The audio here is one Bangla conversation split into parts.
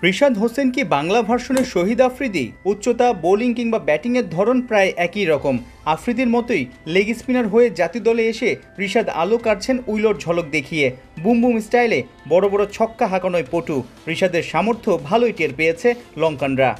রিশাদ হোসেন কি বাংলা ভার্সনের শহীদ আফ্রিদি? উচ্চতা, বোলিং কিংবা ব্যাটিংয়ের ধরন প্রায় একই রকম। আফ্রিদির মতোই লেগ স্পিনার হয়ে জাতীয় দলে এসে রিশাদ আলো কাটছেন উইলোর ঝলক দেখিয়ে। বুম বুম স্টাইলে বড় বড় ছক্কা হাঁকানোয় পটু। রিশাদের সামর্থ্য ভালোই টের পেয়েছে লঙ্কানরা।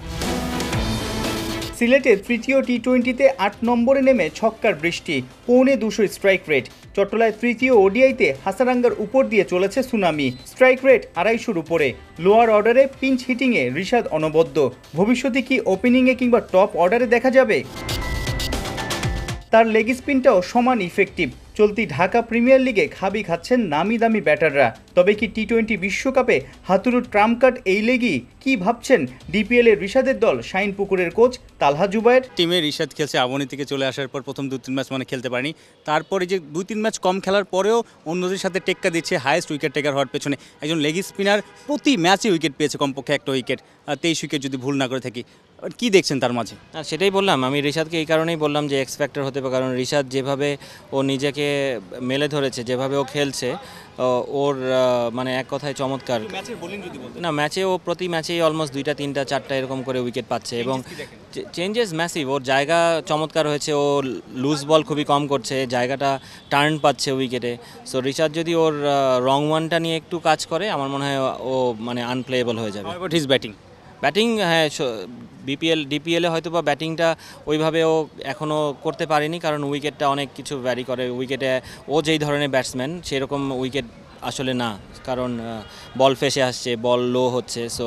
সিলেটে তৃতীয় টি-20তে ৮ নম্বরে নেমে ছক্কার বৃষ্টি, 250 স্ট্রাইক রেট। চট্টলায় তৃতীয় ওডিআইতে হাসারাঙ্গার উপর দিয়ে চলেছে সুনামি, স্ট্রাইক রেট ২৫০-র উপরে। লোয়ার অর্ডারে পিঞ্চ হিটিংয়ে রিশাদ অনবদ্য। ভবিষ্যতে কি ওপেনিংয়ে কিংবা টপ অর্ডারে দেখা যাবে? তার লেগ স্পিনটাও সমান ইফেক্টিভ। চলতি ঢাকা প্রিমিয়ার লিগে খাবি খাচ্ছেন নামি দামি ব্যাটাররা। তবে কি টি-20 বিশ্বকাপে হাতুড়ুর ট্রাম্প কার্ড এই লেগই? কি ভাবছেন ডিপিএল এর রিশাদের দল শাইনপুকুরের কোচ তালহা জুবায়ের? টিমে রিশাদ খেলছে আবনি থেকে চলে আসার পর প্রথম ২-৩ ম্যাচ খেলতে পারেনি। তারপরে যে ২-৩ ম্যাচ কম খেলার পরেও অন্যদের সাথে টেক্কা দিচ্ছে হাইয়েস্ট উইকেট টেকার হওয়ার পেছনে। একজন লেগ স্পিনার প্রতি ম্যাচে উইকেট পেয়েছে, কমপক্ষে একটা উইকেট, ২৩ উইকেট যদি ভুল না করে থাকি। কি দেখছেন তার মাঝে? সেটাই বললাম, আমি রিশাদকে এই কারণেই বললাম যে এক্স ফ্যাক্টর হতে পারে। কারণ রিশাদ যেভাবে ও নিজেকে মেলে ধরেছে, যেভাবে ও খেলছে, ওর মানে এক কথায় চমৎকার। না, ম্যাচে ও প্রতি ম্যাচেই অলমোস্ট ২টা ৩টা ৪টা এরকম করে উইকেট পাচ্ছে এবং চেঞ্জেস ম্যাসিভ। ওর জায়গা চমৎকার হয়েছে, ও লুজ বল খুবই কম করছে, জায়গাটা টার্ন পাচ্ছে উইকেটে। সো রিশাদ যদি ওর রং ওয়ানটা নিয়ে একটু কাজ করে, আমার মনে হয় ও মানে আনপ্লেয়েবল হয়ে যাবে। হিজ ব্যাটিং, হ্যাঁ, ডিপিএলে হয়তো বা ব্যাটিংটা ওইভাবে ও এখনও করতে পারেনি, কারণ উইকেটটা অনেক কিছু ভ্যারি করে। উইকেটে ও যেই ধরনের ব্যাটসম্যান সেরকম উইকেট আসলে না, কারণ বল ফেসে আসছে, বল লো হচ্ছে। সো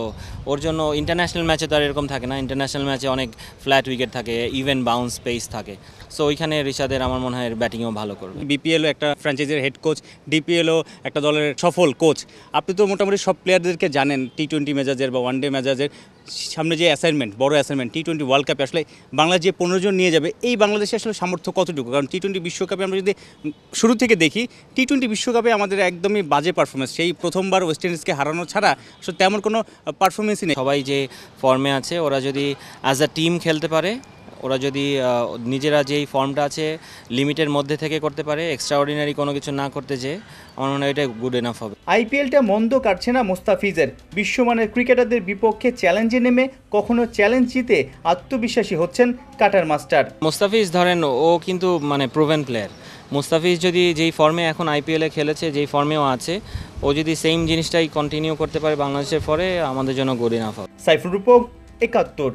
ওর জন্য ইন্টারন্যাশনাল ম্যাচে তো আর এরকম থাকে না। ইন্টারন্যাশনাল ম্যাচে অনেক ফ্ল্যাট উইকেট থাকে, ইভেন বাউন্স পেস থাকে। সো ওইখানে রিশাদের আমার মনে হয় ব্যাটিংও ভালো করবে। বিপিএলও একটা ফ্র্যাঞ্চাইজির হেড কোচ, ডিপিএলও একটা দলের সফল কোচ। আপনি তো মোটামুটি সব প্লেয়ারদেরকে জানেন, টি-20 মেজাজের বা ওয়ানডে মেজাজের। সামনে যে অ্যাসাইনমেন্ট, বড় অ্যাসাইনমেন্ট টি-20 ওয়ার্ল্ড কাপে, আসলে বাংলা যে ১৫ জন নিয়ে যাবে, এই বাংলাদেশে আসলে সামর্থ্য কতটুকু? কারণ টি-20 বিশ্বকাপে আমরা যদি শুরু থেকে দেখি, টি-20 বিশ্বকাপে আমাদের একদমই বাজে পারফরমেন্স। সেই প্রথমবার ওয়েস্ট ইন্ডিজকে হারানো ছাড়া আসলে তেমন কোনো পারফরমেন্সই নেই। সবাই যে ফর্মে আছে, ওরা যদি অ্যাজ আ টিম খেলতে পারে, ওরা যদি নিজেরা যেই ফর্মটা আছে লিমিটের মধ্যে থেকে করতে পারে, এক্সট্রাঅর্ডিনারি কোনো কিছু না করতে যেয়ে, আমার মনে হয় এটা গুড এনাফ হবে। আইপিএলটা মন্দ কাটছে না মোস্তাফিজের। বিশ্বমানের ক্রিকেটারদের বিপক্ষে চ্যালেঞ্জে নেমে কখনো চ্যালেঞ্জ জিতে আত্মবিশ্বাসী হচ্ছেন কাটার মাস্টার। মোস্তাফিজ ধরেন, ও কিন্তু মানে প্রুভেন প্লেয়ার। মোস্তাফিজ যদি যেই ফর্মে এখন আইপিএলে খেলেছে, যেই ফর্মেও আছে, ও যদি সেম জিনিসটাই কন্টিনিউ করতে পারে বাংলাদেশের পরে, আমাদের জন্য গুড এনাফ হবে। সাইফুর রূপক, ৭১।